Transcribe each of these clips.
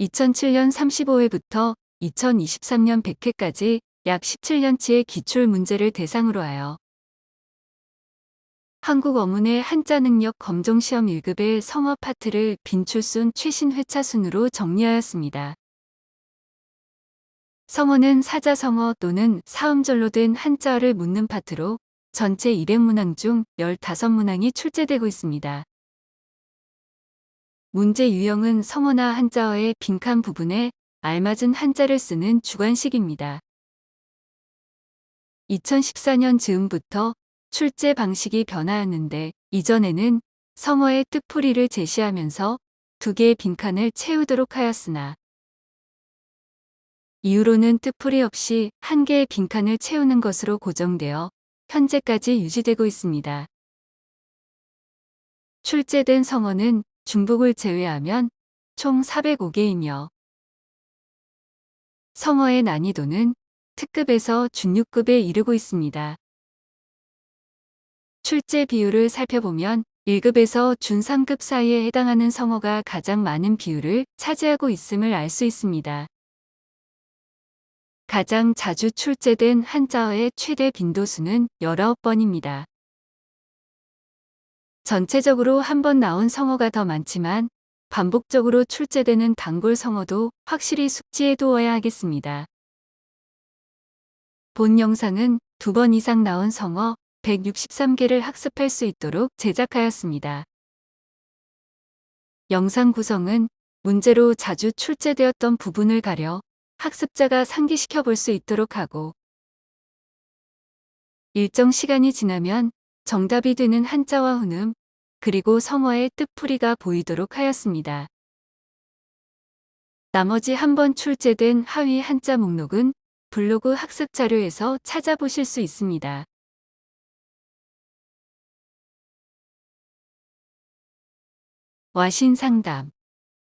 2007년 35회부터 2023년 100회까지 약 17년치의 기출 문제를 대상으로 하여 한국 어문의 한자 능력 검정 시험 1급의 성어 파트를 빈출순 최신 회차 순으로 정리하였습니다. 성어는 사자성어 또는 사음절로 된 한자어를 묻는 파트로 전체 200문항 중 15문항이 출제되고 있습니다. 문제 유형은 성어나 한자어의 빈칸 부분에 알맞은 한자를 쓰는 주관식입니다. 2014년 즈음부터 출제 방식이 변하였는데 이전에는 성어의 뜻풀이를 제시하면서 2개의 빈칸을 채우도록 하였으나 이후로는 뜻풀이 없이 1개의 빈칸을 채우는 것으로 고정되어 현재까지 유지되고 있습니다. 출제된 성어는 중복을 제외하면 총 405개이며 성어의 난이도는 특급에서 준유급에 이르고 있습니다. 출제 비율을 살펴보면 1급에서 준3급 사이에 해당하는 성어가 가장 많은 비율을 차지하고 있음을 알 수 있습니다. 가장 자주 출제된 한자어의 최대 빈도수는 19번입니다. 전체적으로 한 번 나온 성어가 더 많지만 반복적으로 출제되는 단골 성어도 확실히 숙지해 두어야 하겠습니다. 본 영상은 2번 이상 나온 성어 163개를 학습할 수 있도록 제작하였습니다. 영상 구성은 문제로 자주 출제되었던 부분을 가려 학습자가 상기시켜 볼 수 있도록 하고 일정 시간이 지나면 정답이 되는 한자와 훈음 그리고 성어의 뜻풀이가 보이도록 하였습니다. 나머지 한 번 출제된 하위 한자 목록은 블로그 학습 자료에서 찾아보실 수 있습니다. 와신 상담.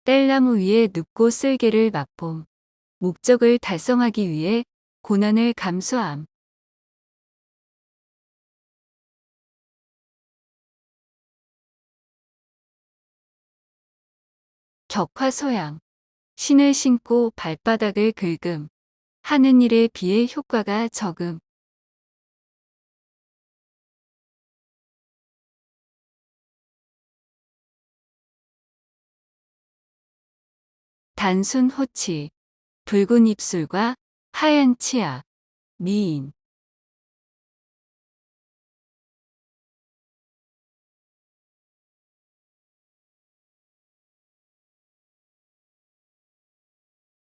뗄나무 위에 눕고 쓸개를 맛봄. 목적을 달성하기 위해 고난을 감수함. 격화소양. 신을 신고 발바닥을 긁음. 하는 일에 비해 효과가 적음. 단순 호치. 붉은 입술과 하얀 치아. 미인.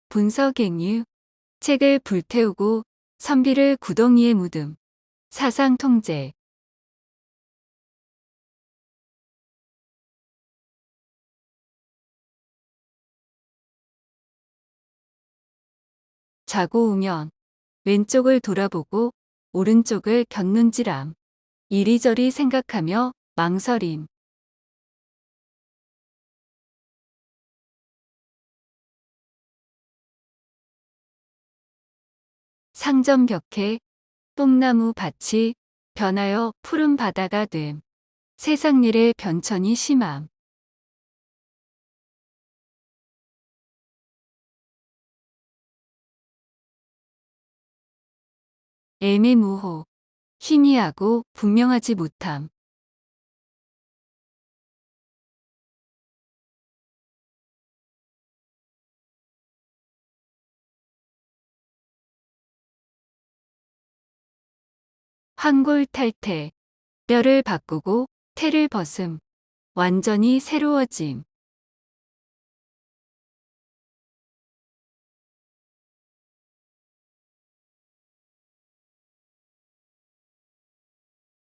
분서갱유. 책을 불태우고 선비를 구덩이에 묻음. 사상 통제. 자고 오면 왼쪽을 돌아보고 오른쪽을 곁눈질함. 이리저리 생각하며 망설임. 상점벽해 뽕나무 밭이 변하여 푸른 바다가 됨. 세상 일의 변천이 심함. 애매모호. 희미하고 분명하지 못함. 황골탈태. 뼈를 바꾸고 태를 벗음. 완전히 새로워짐.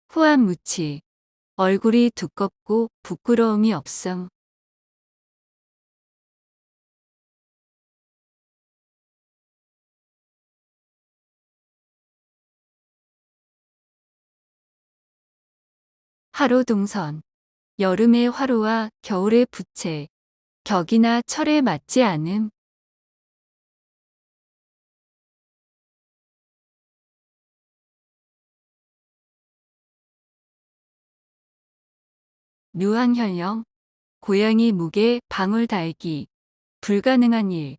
후한무치. 얼굴이 두껍고 부끄러움이 없음. 하로동선. 여름의 화로와 겨울의 부채. 격이나 철에 맞지 않음. 묘항현령. 고양이 목에 방울 달기. 불가능한 일.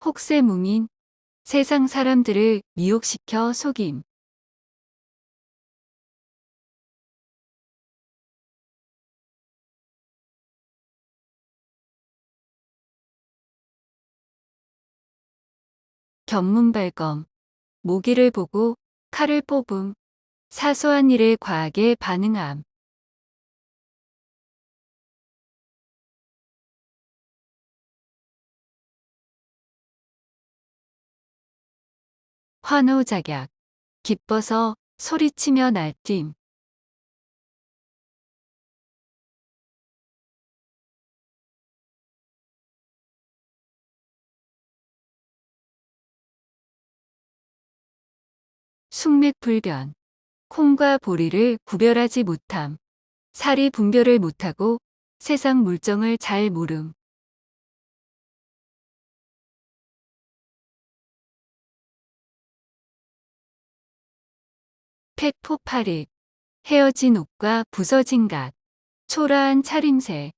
혹세무민. 세상 사람들을 미혹시켜 속임. 견문발검. 모기를 보고 칼을 뽑음. 사소한 일에 과하게 반응함. 환호작약. 기뻐서 소리치며 날뛴. 숙맥불변. 콩과 보리를 구별하지 못함. 살이 분별을 못하고 세상 물정을 잘 모름. 팩포파릭. 헤어진 옷과 부서진 갓. 초라한 차림새.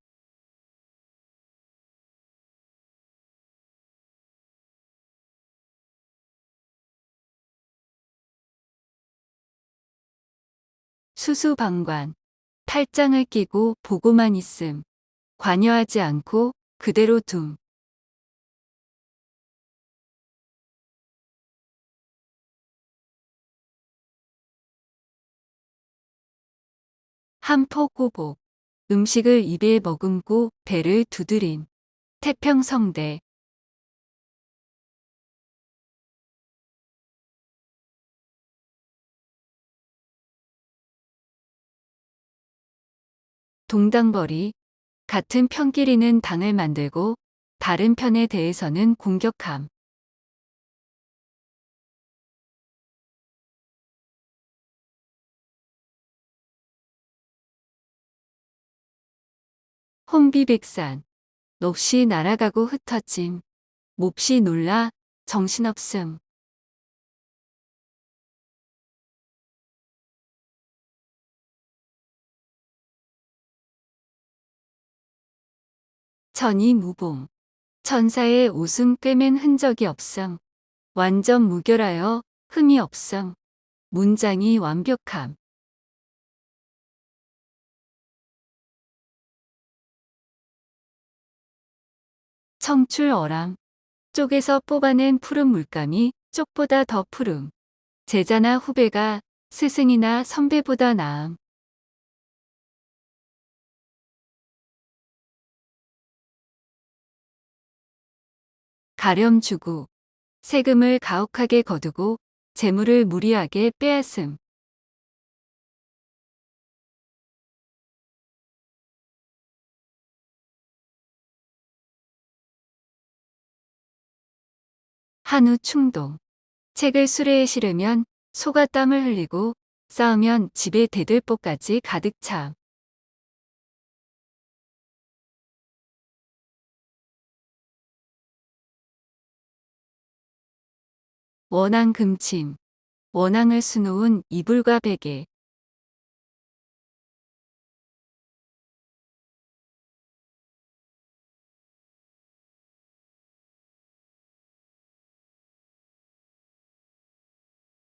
수수방관. 팔짱을 끼고 보고만 있음. 관여하지 않고 그대로 둠. 한포꼬복. 음식을 입에 머금고 배를 두드림. 태평성대. 동당벌이. 같은 편끼리는 당을 만들고 다른 편에 대해서는 공격함. 혼비백산. 놉시 날아가고 흩어짐. 몹시 놀라 정신없음. 천이무봉. 천사의 옷은 꿰맨 흔적이 없음. 완전 무결하여 흠이 없음. 문장이 완벽함. 청출어람. 쪽에서 뽑아낸 푸른 물감이 쪽보다 더 푸름. 제자나 후배가 스승이나 선배보다 나음. 가렴주구. 세금을 가혹하게 거두고 재물을 무리하게 빼앗음. 한우 충동. 책을 수레에 실으면 소가 땀을 흘리고 싸우면 집에 대들보까지 가득 차. 원앙 금침. 원앙을 수놓은 이불과 베개.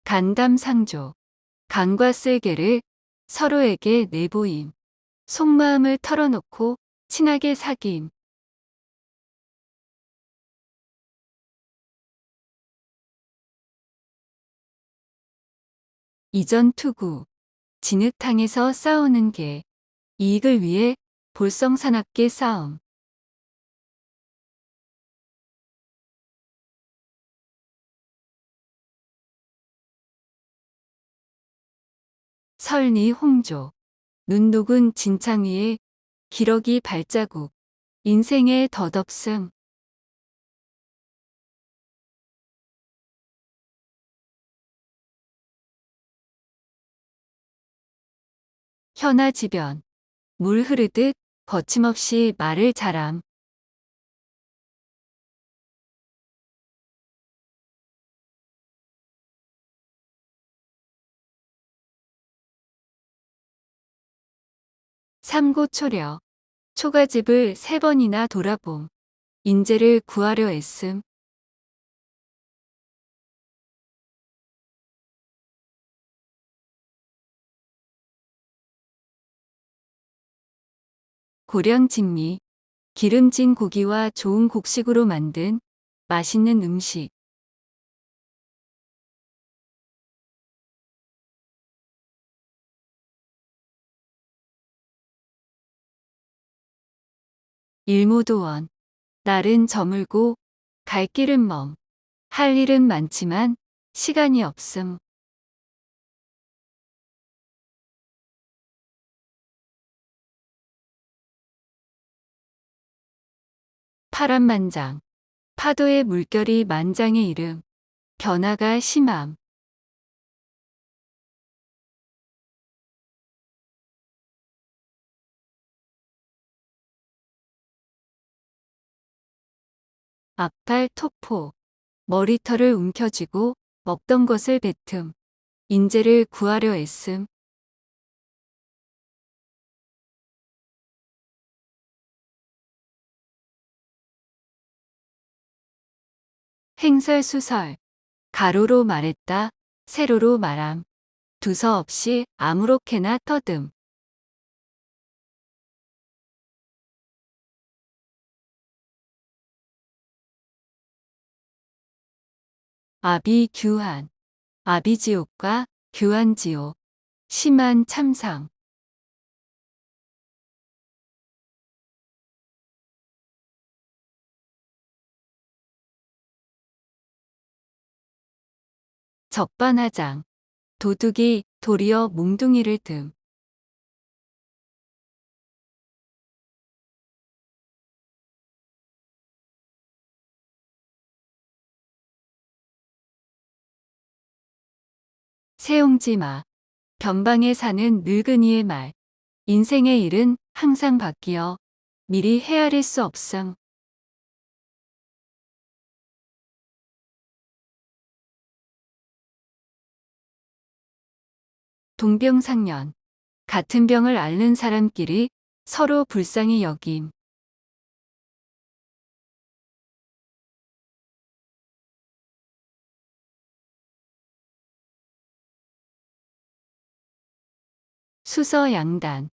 간담상조. 간과 쓸개를 서로에게 내보임. 속마음을 털어놓고 친하게 사귐. 이전 투구. 진흙탕에서 싸우는 개. 이익을 위해 볼성사납게 싸움. 설리 홍조. 눈 녹은 진창 위에 기러기 발자국. 인생의 덧없음. 현아지변. 물 흐르듯 거침없이 말을 잘함. 삼고초려. 초가집을 3번이나 돌아봄. 인재를 구하려 애씀. 고량진미. 기름진 고기와 좋은 곡식으로 만든 맛있는 음식. 일모도원. 날은 저물고 갈 길은 먼. 할 일은 많지만 시간이 없음. 파란만장. 파도의 물결이 만장의 이름. 변화가 심함. 앞팔 토포. 머리털을 움켜쥐고 먹던 것을 뱉음. 인재를 구하려 애씀. 행설수설. 가로로 말했다. 세로로 말함. 두서 없이 아무렇게나 터듬. 아비규환. 아비지옥과 교환지옥. 심한 참상. 적반하장. 도둑이 도리어 몽둥이를 듦. 세옹지마. 변방에 사는 늙은이의 말. 인생의 일은 항상 바뀌어 미리 헤아릴 수 없음. 동병상련. 같은 병을 앓는 사람끼리 서로 불쌍히 여김. 수서양단.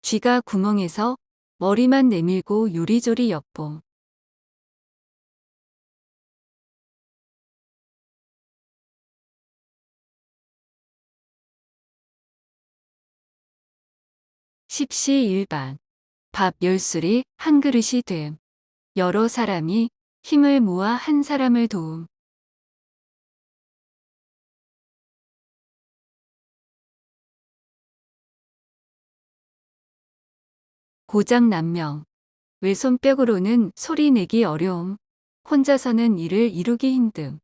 쥐가 구멍에서 머리만 내밀고 요리조리 엿봄. 십시일반. 밥 10술이 한 그릇이 됨. 여러 사람이 힘을 모아 한 사람을 도움. 고장난명. 왼손뼉으로는 소리 내기 어려움. 혼자서는 일을 이루기 힘듦.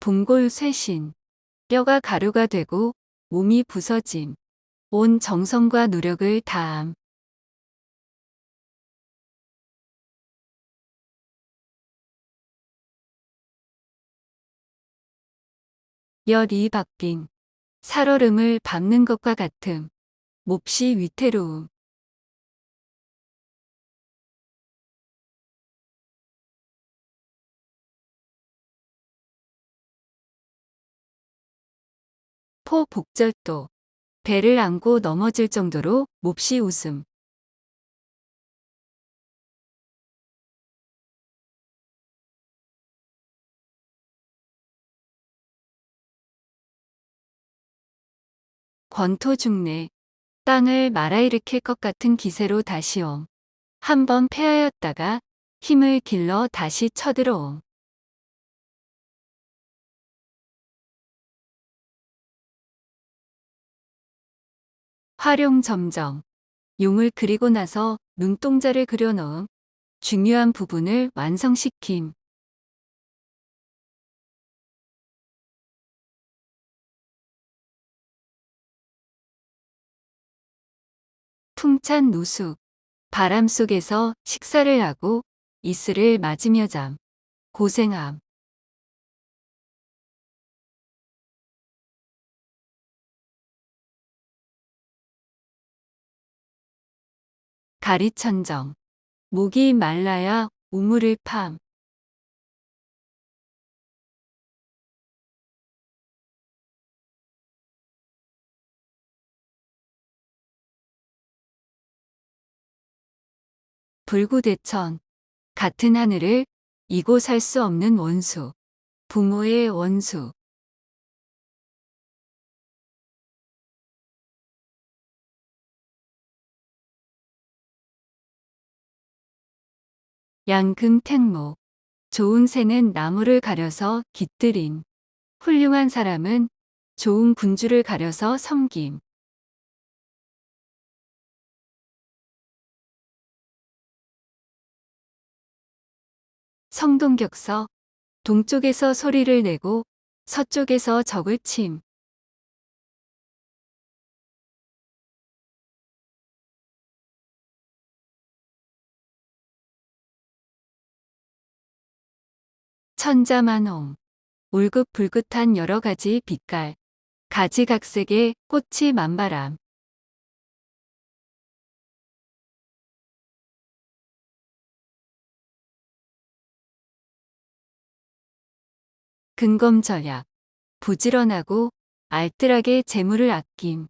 분골쇄신. 뼈가 가루가 되고 몸이 부서짐. 온 정성과 노력을 다함. 열이박빙. 살얼음을 밟는 것과 같음. 몹시 위태로움. 포복절도. 배를 안고 넘어질 정도로 몹시 웃음. 권토중래. 땅을 말아일으킬 것 같은 기세로 다시옴. 한번 패하였다가 힘을 길러 다시 쳐들어옴. 활용점정. 용을 그리고 나서 눈동자를 그려넣음. 중요한 부분을 완성시킴. 풍찬 노숙. 바람 속에서 식사를 하고 이슬을 맞으며 잠. 고생함. 가리천정. 목이 말라야 우물을 팜. 불구대천. 같은 하늘을 이고 살 수 없는 원수. 부모의 원수. 양금택목. 좋은 새는 나무를 가려서 깃들임. 훌륭한 사람은 좋은 군주를 가려서 섬김. 성동격서. 동쪽에서 소리를 내고 서쪽에서 적을 침. 천자만홍. 울긋불긋한 여러 가지 빛깔. 가지각색의 꽃이 만발함. 근검절약. 부지런하고 알뜰하게 재물을 아낌.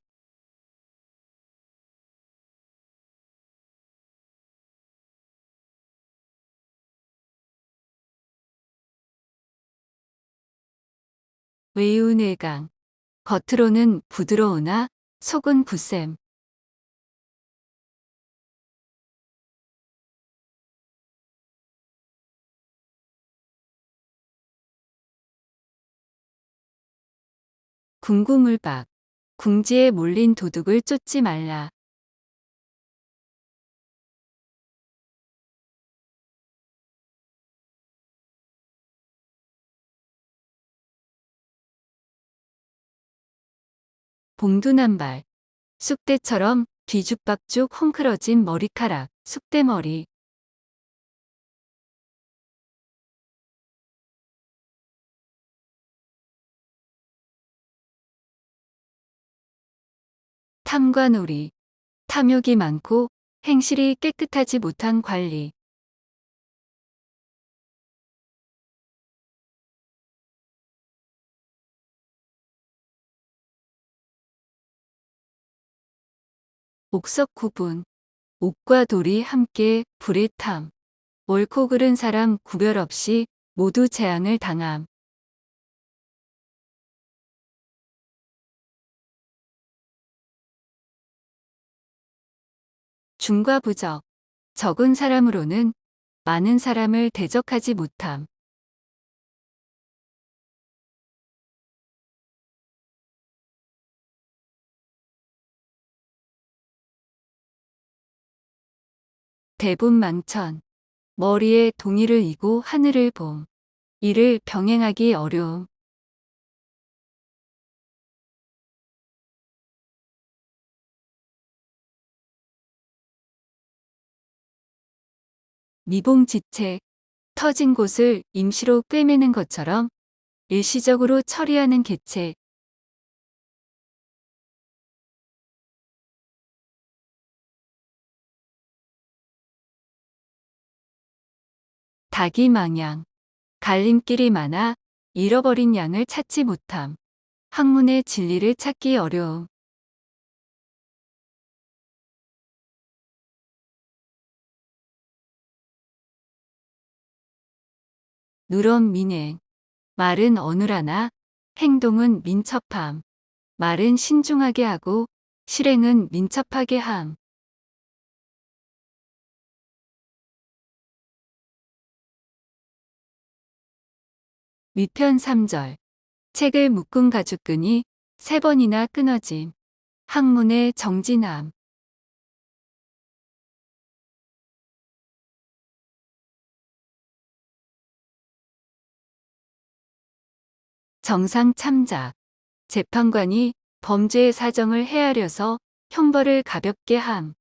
외유내강. 겉으로는 부드러우나 속은 굳셈. 궁궁을박. 궁지에 몰린 도둑을 쫓지 말라. 봉두난발. 쑥대처럼 뒤죽박죽 헝클어진 머리카락. 쑥대머리. 탐관오리. 탐욕이 많고 행실이 깨끗하지 못한 관리. 옥석구분. 옥과 돌이 함께 불에 탐. 옳고 그른 사람 구별 없이 모두 재앙을 당함. 중과부적. 적은 사람으로는 많은 사람을 대적하지 못함. 대분망천. 머리에 동이를 이고 하늘을 봄. 이를 병행하기 어려움. 미봉지책. 터진 곳을 임시로 꿰매는 것처럼 일시적으로 처리하는 계책. 닭이망양. 갈림길이 많아 잃어버린 양을 찾지 못함. 학문의 진리를 찾기 어려움. 누런 민행. 말은 어눌하나 행동은 민첩함. 말은 신중하게 하고 실행은 민첩하게 함. 위편 3절. 책을 묶은 가죽끈이 3번이나 끊어짐. 학문의 정진함. 정상 참작. 재판관이 범죄의 사정을 헤아려서 형벌을 가볍게 함.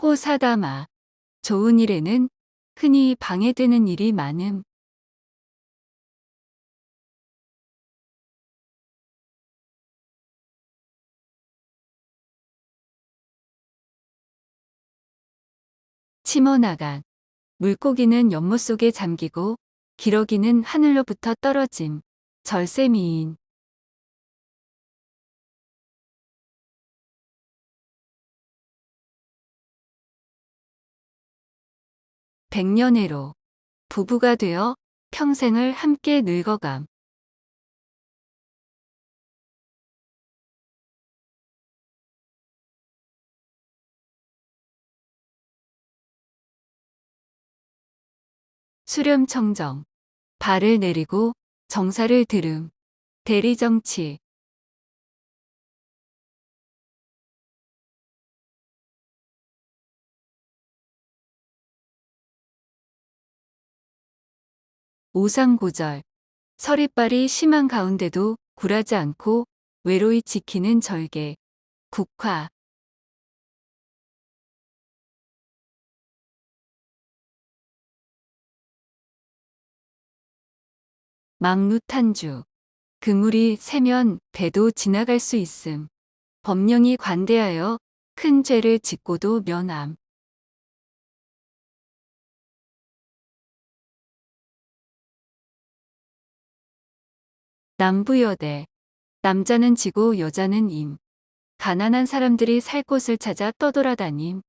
호사다마. 좋은 일에는 흔히 방해되는 일이 많음. 치머나간. 물고기는 연못 속에 잠기고 기러기는 하늘로부터 떨어짐. 절세미인. 백년해로. 부부가 되어 평생을 함께 늙어감. 수렴청정. 발을 내리고 정사를 들음. 대리정치. 오상고절. 서리빨이 심한 가운데도 굴하지 않고 외로이 지키는 절개. 국화. 막루탄주. 그물이 세면 배도 지나갈 수 있음. 법령이 관대하여 큰 죄를 짓고도 면함. 남부여대. 남자는 지고 여자는 임. 가난한 사람들이 살 곳을 찾아 떠돌아다님.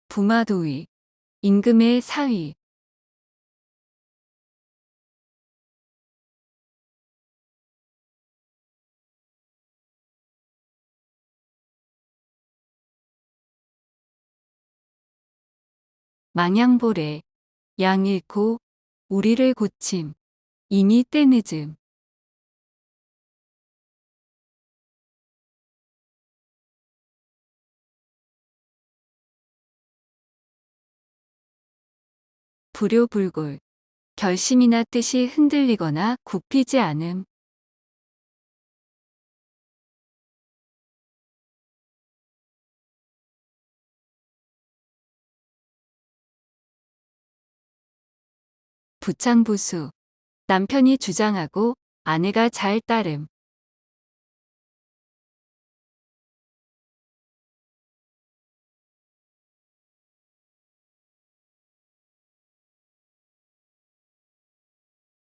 부마도위. 임금의 사위. 망양보래. 양 잃고 우리를 고침. 이미 때늦음. 불효불골. 결심이나 뜻이 흔들리거나 굽히지 않음. 부창부수. 남편이 주장하고 아내가 잘 따름.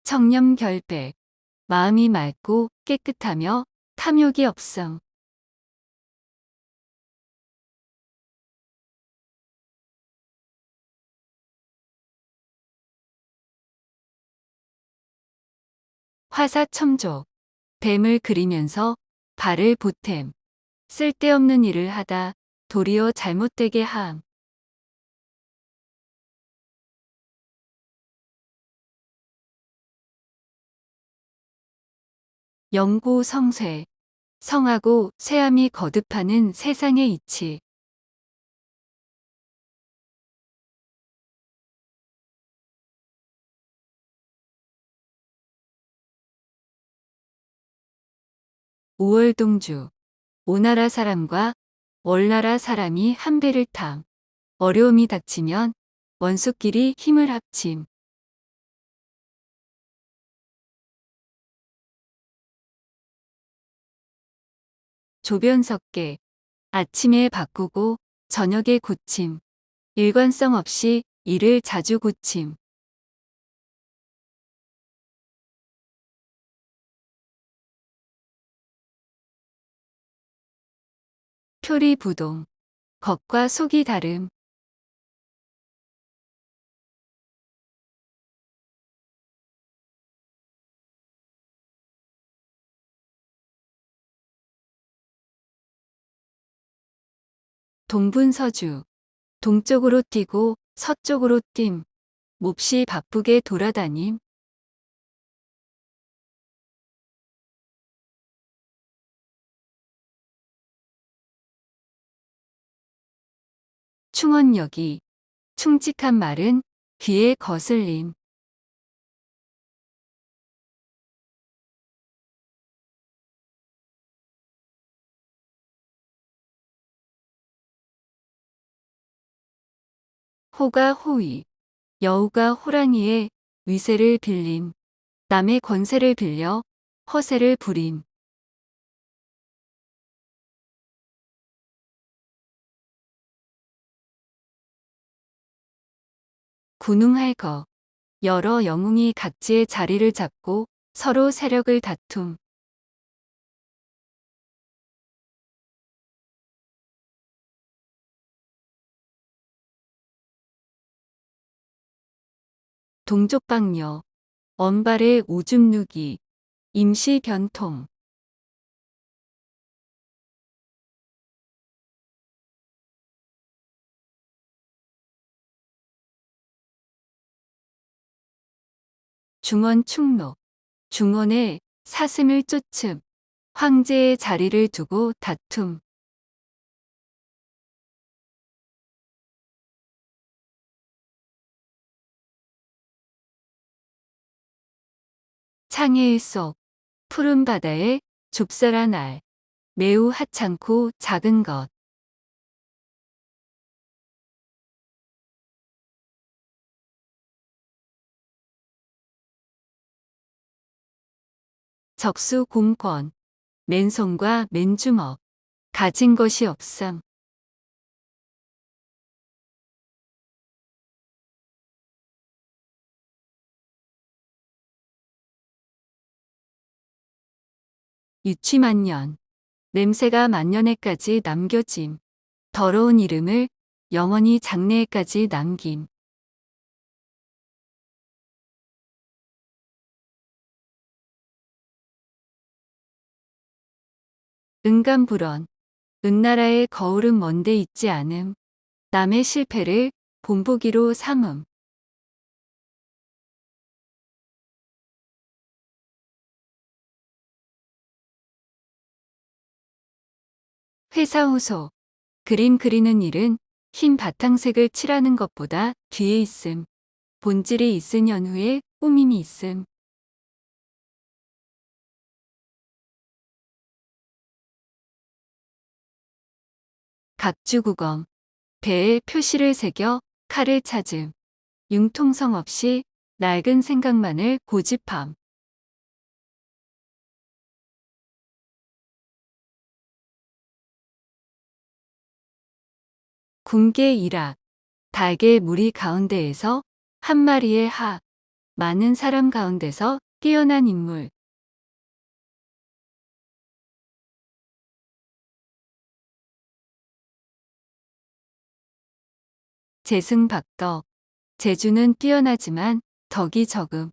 청렴결백. 마음이 맑고 깨끗하며 탐욕이 없음. 화사첨조. 뱀을 그리면서 발을 보탬. 쓸데없는 일을 하다 도리어 잘못되게 함. 영고성쇠. 성하고 쇠함이 거듭하는 세상의 이치. 오월동주. 오나라 사람과 월나라 사람이 한 배를 탐. 어려움이 닥치면 원수끼리 힘을 합침. 조변석계. 아침에 바꾸고 저녁에 고침. 일관성 없이 일을 자주 고침. 표리부동. 겉과 속이 다름. 동분서주. 동쪽으로 뛰고 서쪽으로 뜀. 몹시 바쁘게 돌아다님. 충언여기. 충직한 말은 귀에 거슬림. 호가 호위, 여우가 호랑이의 위세를 빌림, 남의 권세를 빌려 허세를 부림. 군웅할 것, 여러 영웅이 각지의 자리를 잡고 서로 세력을 다툼. 동족방녀, 언발의 오줌 누기, 임시 변통. 중원 충록, 중원의 사슴을 쫓음, 황제의 자리를 두고 다툼. 창해일 속, 푸른 바다에 좁쌀한 알, 매우 하찮고 작은 것. 적수 공권, 맨손과 맨주먹, 가진 것이 없음. 유취만년, 냄새가 만년에까지 남겨짐. 더러운 이름을 영원히 장래에까지 남김. 은감불언, 은나라의 거울은 먼데 있지 않음. 남의 실패를 본보기로 삼음. 회사 후속, 그림 그리는 일은 흰 바탕색을 칠하는 것보다 뒤에 있음. 본질이 있은 연후에 꾸밈이 있음. 각주구검, 배에 표시를 새겨 칼을 찾음. 융통성 없이 낡은 생각만을 고집함. 군계 일학, 닭의 무리 가운데에서 한 마리의 학, 많은 사람 가운데서 뛰어난 인물. 재승박덕, 재주는 뛰어나지만 덕이 적음.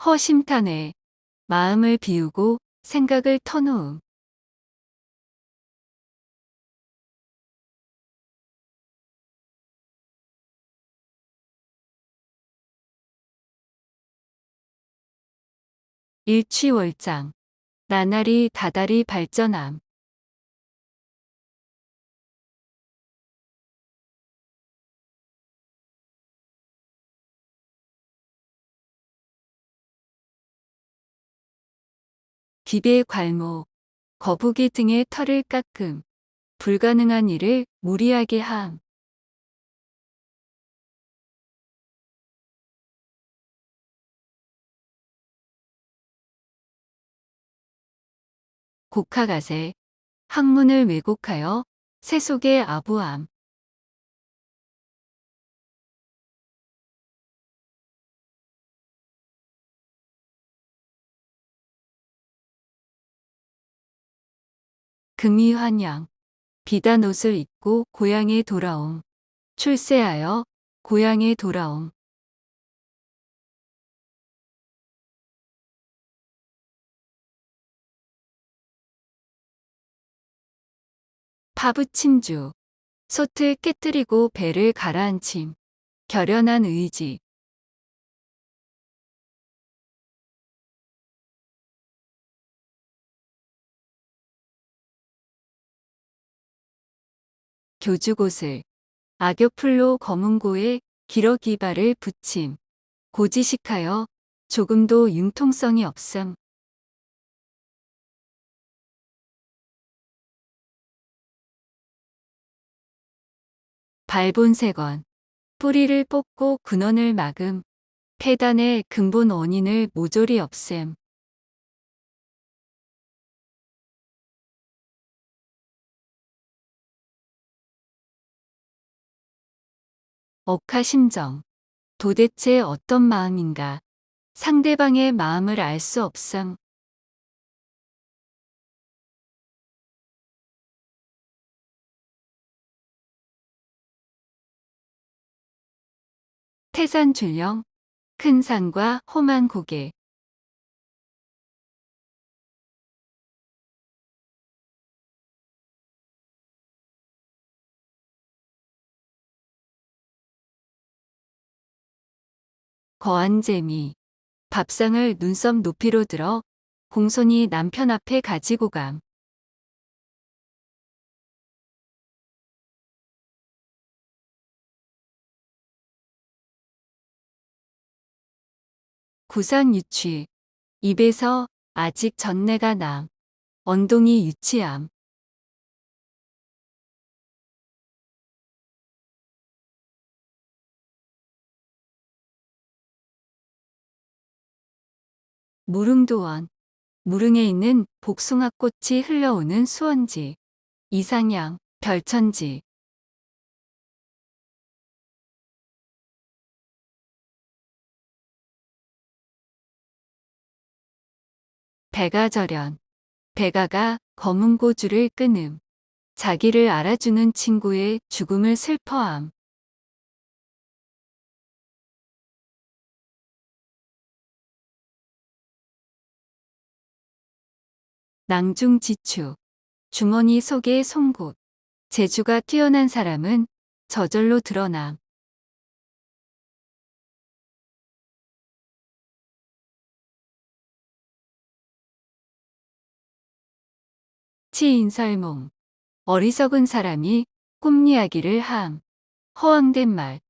허심탄회, 마음을 비우고 생각을 터놓음. 일취월장, 나날이 다달이 발전함. 기배의 괄목, 거북이 등의 털을 깎음. 불가능한 일을 무리하게 함. 곡하가세, 학문을 왜곡하여 세속의 아부함. 금이환양, 비단 옷을 입고 고향에 돌아옴. 출세하여 고향에 돌아옴. 파부침주, 솥을 깨뜨리고 배를 가라앉힘. 결연한 의지. 교주곳을, 악교풀로 검은고에 기러기발을 붙임. 고지식하여 조금도 융통성이 없음. 발본색원. 뿌리를 뽑고 근원을 막음. 폐단의 근본 원인을 모조리 없앰. 억하심정. 도대체 어떤 마음인가. 상대방의 마음을 알 수 없음. 태산줄령. 큰 산과 험한 고개. 거한 재미. 밥상을 눈썹 높이로 들어 공손히 남편 앞에 가지고 감. 구상유취. 입에서 아직 전내가 남. 언동이 유치함. 무릉도원. 무릉에 있는 복숭아꽃이 흘러오는 수원지. 이상향. 별천지. 배가절연. 배가가 검은 고주를 끊음. 자기를 알아주는 친구의 죽음을 슬퍼함. 낭중지추. 주머니 속의 송곳. 재주가 뛰어난 사람은 저절로 드러남. 치인설몽. 어리석은 사람이 꿈 이야기를 함. 허황된 말.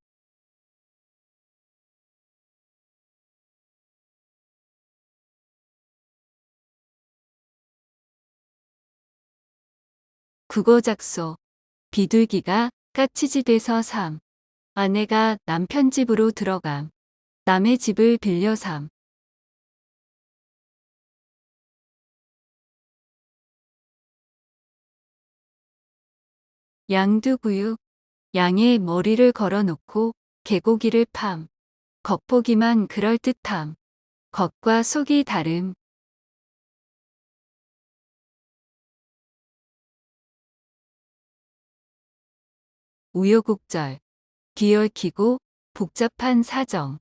국어작소. 비둘기가 까치집에서 삼. 아내가 남편 집으로 들어감. 남의 집을 빌려 삼. 양두구육. 양의 머리를 걸어놓고 개고기를 팜. 겉보기만 그럴듯함. 겉과 속이 다름. 우여곡절. 뒤얽히고 복잡한 사정.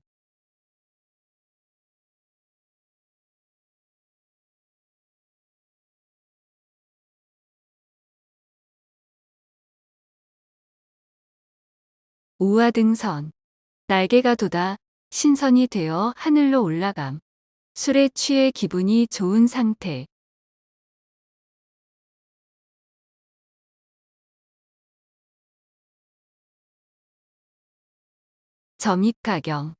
우화등선. 날개가 돋아 신선이 되어 하늘로 올라감. 술에 취해 기분이 좋은 상태. 점입가경.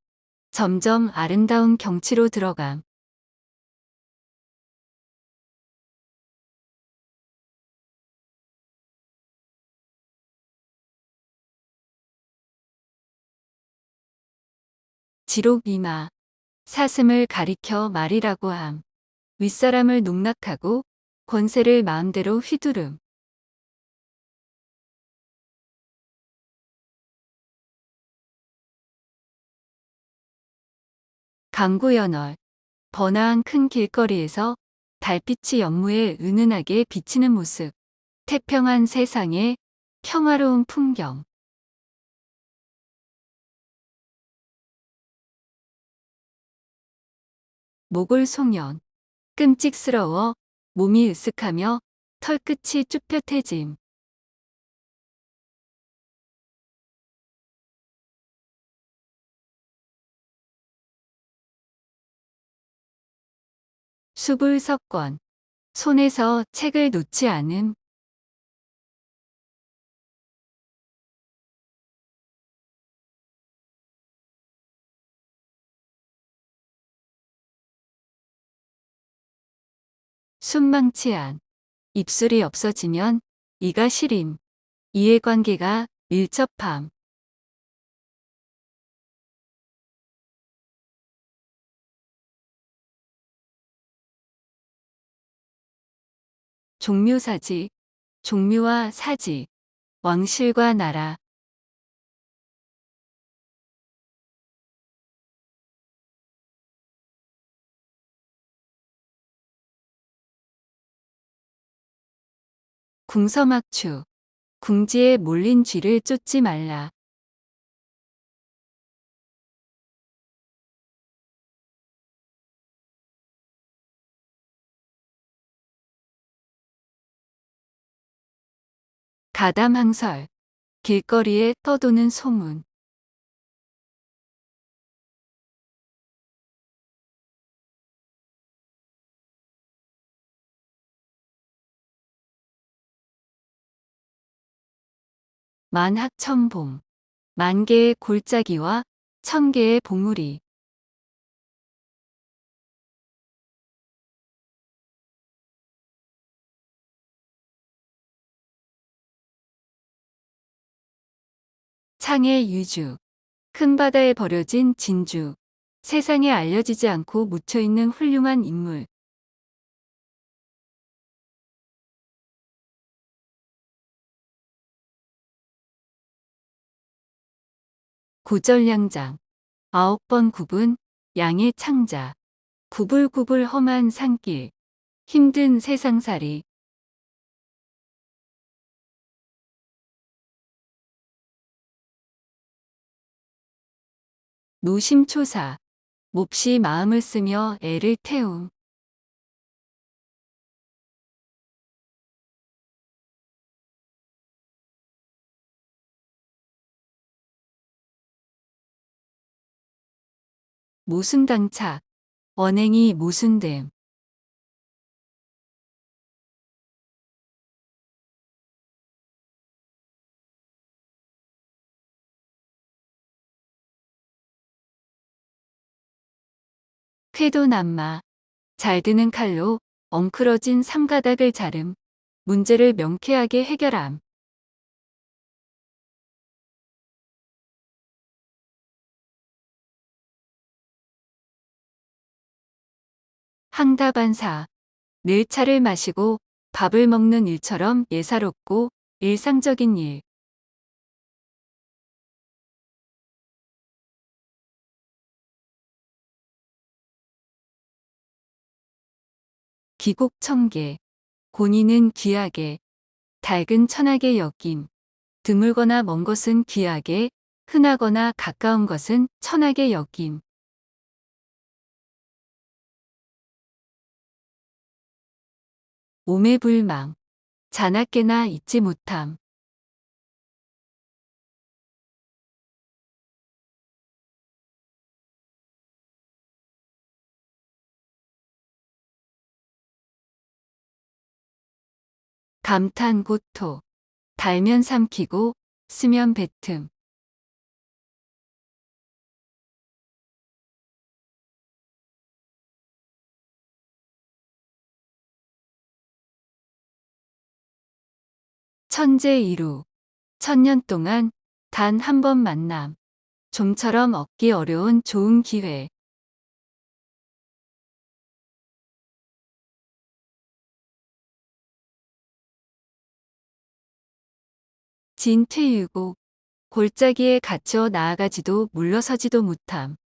점점 아름다운 경치로 들어감. 지록이마. 사슴을 가리켜 말이라고 함. 윗사람을 농락하고 권세를 마음대로 휘두름. 강구연월. 번화한 큰 길거리에서 달빛이 연무에 은은하게 비치는 모습. 태평한 세상에 평화로운 풍경. 모골송연. 끔찍스러워 몸이 으쓱하며 털끝이 쭈뼛해짐. 수불석권. 손에서 책을 놓지 않음. 숨망치 안. 입술이 없어지면 이가 시림. 이해관계가 밀접함. 종묘사지. 종묘와 사지. 왕실과 나라. 궁서막추. 궁지에 몰린 쥐를 쫓지 말라. 가담항설. 길거리에 떠도는 소문. 만학천봉. 만 개의 골짜기와 천 개의 봉우리. 창의 유주. 큰 바다에 버려진 진주. 세상에 알려지지 않고 묻혀있는 훌륭한 인물. 구절량장. 9번 굽은 양의 창자. 구불구불 험한 산길. 힘든 세상살이. 노심초사. 몹시 마음을 쓰며 애를 태움. 모순당착. 언행이 모순됨. 쾌도난마. 잘 드는 칼로 엉클어진 삼가닥을 자름. 문제를 명쾌하게 해결함. 항다반사. 늘 차를 마시고 밥을 먹는 일처럼 예사롭고 일상적인 일. 기곡천계. 곤이는 귀하게, 닭은 천하게 여김. 드물거나 먼 것은 귀하게, 흔하거나 가까운 것은 천하게 여김. 오매불망. 자나깨나 잊지 못함. 감탄 고토. 달면 삼키고 쓰면 뱉음. 천재이루. 천년 동안 단 한 번 만남. 좀처럼 얻기 어려운 좋은 기회. 진퇴유곡. 골짜기에 갇혀 나아가지도 물러서지도 못함.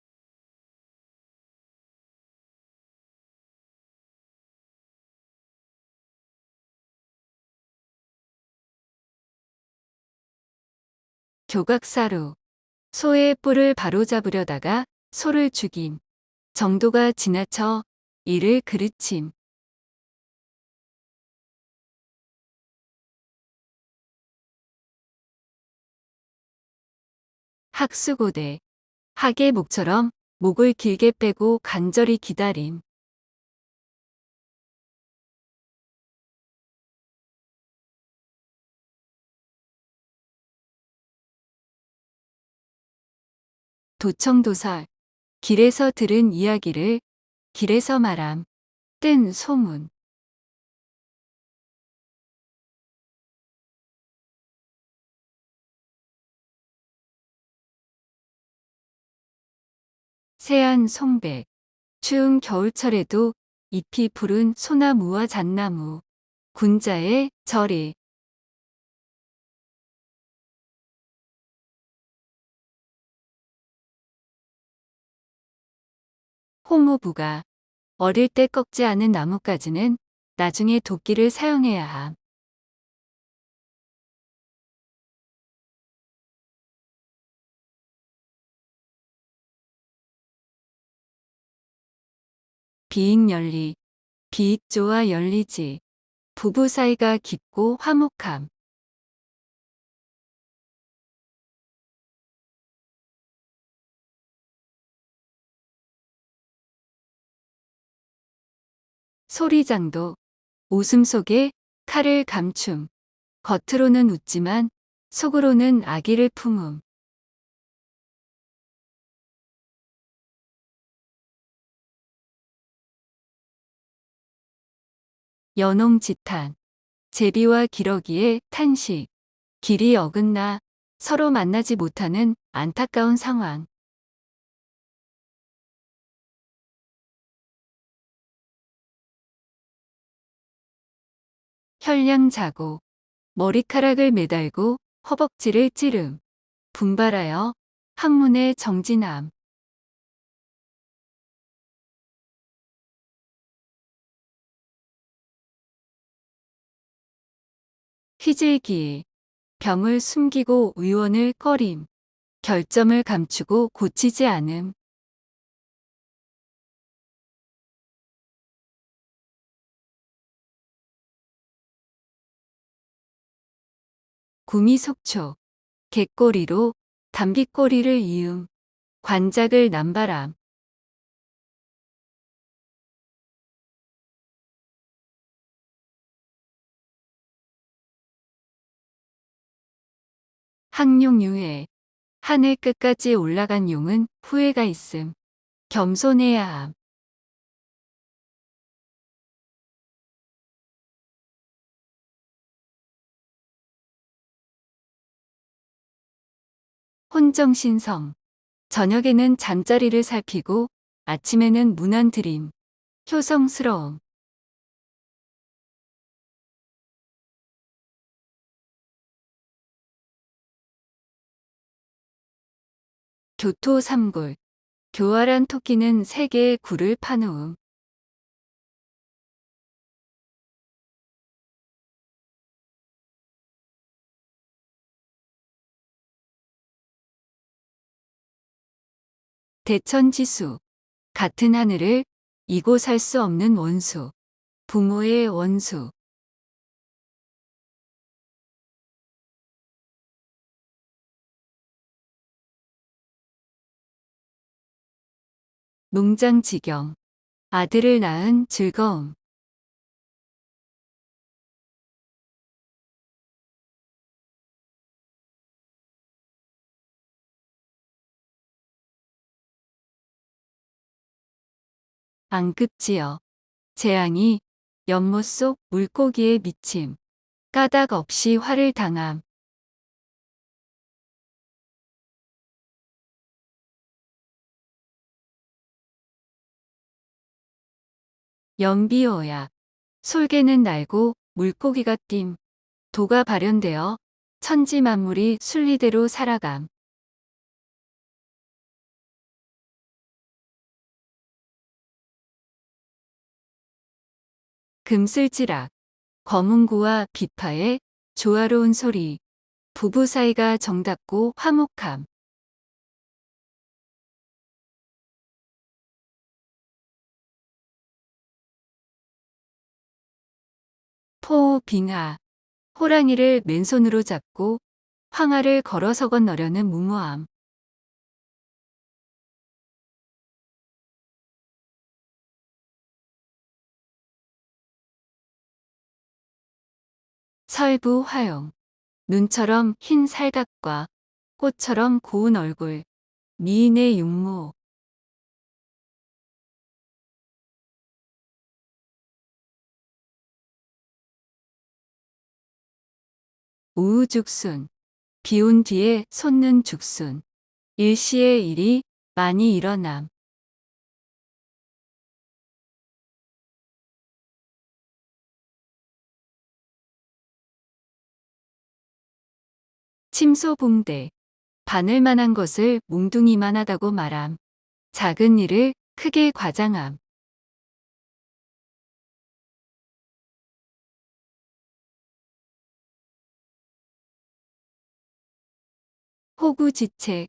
교각사루. 소의 뿔을 바로잡으려다가 소를 죽임. 정도가 지나쳐 이를 그르침. 학수고대. 학의 목처럼 목을 길게 빼고 간절히 기다림. 도청도설. 길에서 들은 이야기를 길에서 말함. 뜬 소문. 새안 송백. 추운 겨울철에도 잎이 푸른 소나무와 잣나무. 군자의 절이. 홍어부가. 어릴 때 꺾지 않은 나뭇가지는 나중에 도끼를 사용해야 함. 비익열리. 비익조와 열리지. 부부 사이가 깊고 화목함. 소리장도. 웃음 속에 칼을 감춤. 겉으로는 웃지만 속으로는 악의를 품음. 연홍지탄. 제비와 기러기의 탄식. 길이 어긋나 서로 만나지 못하는 안타까운 상황. 현량자고. 머리카락을 매달고 허벅지를 찌름. 분발하여 학문의 정진함. 희질기. 병을 숨기고 의원을 꺼림. 결점을 감추고 고치지 않음. 구미속초. 갯꼬리로 담비꼬리를 이음. 관작을 남바람. 항룡유해. 하늘 끝까지 올라간 용은 후회가 있음. 겸손해야 함. 혼정신성. 저녁에는 잠자리를 살피고 아침에는 문안드림. 효성스러움. 교토삼골. 교활한 토끼는 세 개의 굴을 파놓음. 대천지수. 같은 하늘을 이고 살 수 없는 원수. 부모의 원수. 농장지경. 아들을 낳은 즐거움. 앙급지어. 재앙이 연못 속 물고기에 미침. 까닭 없이 화를 당함. 연비어약. 솔개는 날고 물고기가 뜀. 도가 발현되어 천지 만물이 순리대로 살아감. 금슬지락. 검은고와 비파의 조화로운 소리. 부부 사이가 정답고 화목함. 포빙하. 호랑이를 맨손으로 잡고 황하를 걸어서 건너려는 무모함. 설부 화용. 눈처럼 흰 살갑과 꽃처럼 고운 얼굴. 미인의 육모. 우우죽순. 비온 뒤에 솟는 죽순. 일시의 일이 많이 일어남. 침소봉대. 바늘만한 것을 몽둥이만하다고 말함. 작은 일을 크게 과장함. 호구지책.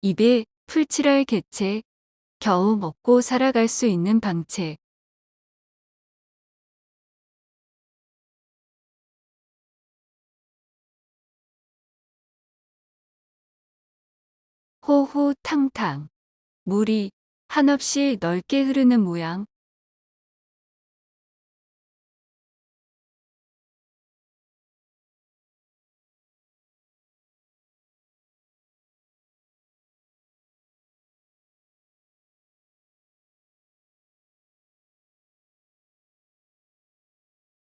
입에 풀칠할 개책. 겨우 먹고 살아갈 수 있는 방책. 호호탕탕. 물이 한없이 넓게 흐르는 모양.